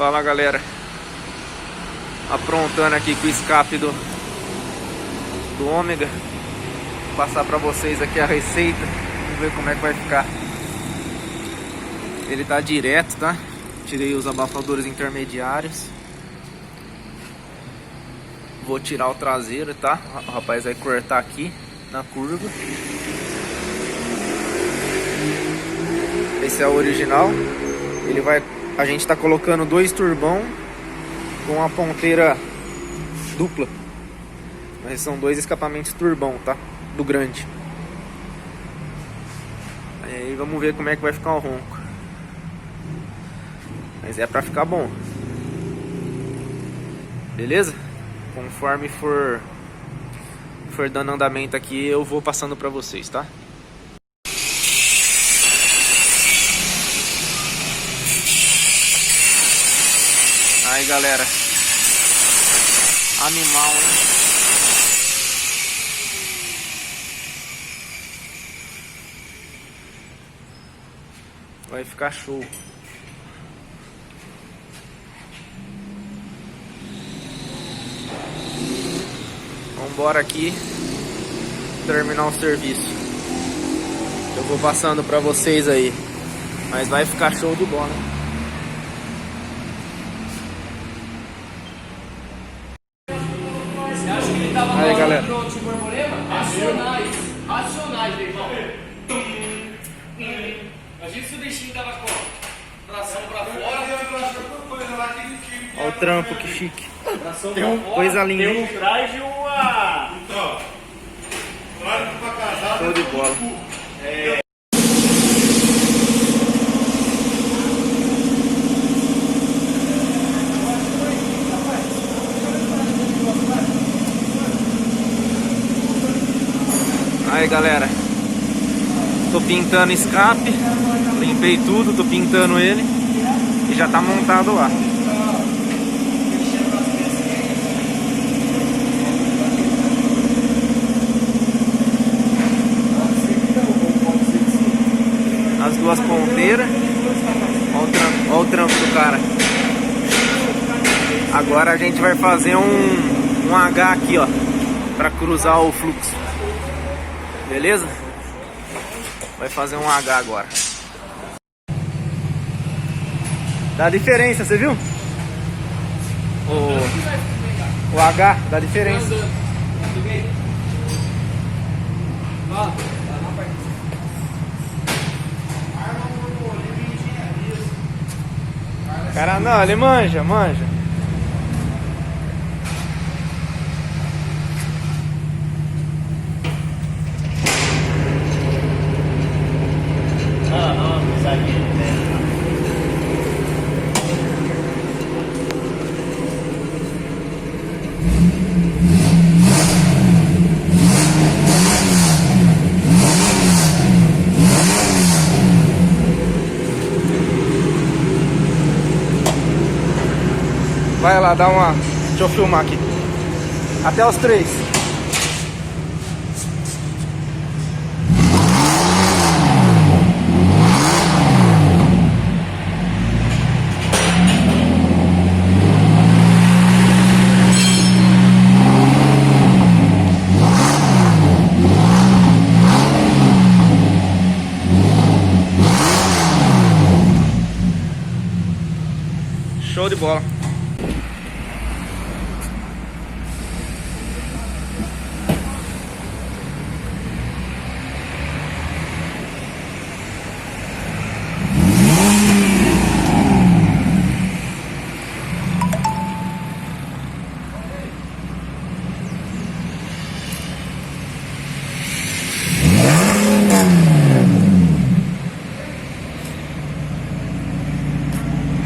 Fala galera, aprontando aqui com o escape do Ômega. Vou passar pra vocês aqui a receita. Vamos ver como é que vai ficar. Ele tá direto, tá? Tirei os abafadores intermediários. Vou tirar o traseiro, tá? O rapaz vai cortar aqui na curva. Esse é o original. A gente tá colocando 2 turbão com uma ponteira dupla. Mas são 2 escapamentos turbão, tá? Do grande. Aí vamos ver como é que vai ficar o ronco. Mas é pra ficar bom. Beleza? Conforme for dando andamento aqui, eu vou passando pra vocês, tá? Aí galera, animal, hein? Vai ficar show. Vambora aqui terminar o serviço. Eu vou passando pra vocês aí. Mas vai ficar show de bola. Aí galera, racionais, meu irmão. Imagina se o bichinho tava com tração pra fora. olha o trampo, que chique. Tem um Coisa linda. Tem um traje e uma. Então, claro que pra casar. Show de bola. Aí galera, tô pintando escape, limpei tudo, tô pintando ele e já tá montado lá. As 2 ponteiras, olha o trampo do cara. Agora a gente vai fazer um H aqui, ó, pra cruzar o fluxo. Beleza? Vai fazer um H agora. Dá diferença, você viu? O H dá diferença. Cara, não, ele manja. Vai lá, dá uma... Deixa eu filmar aqui. Até os 3. Show de bola.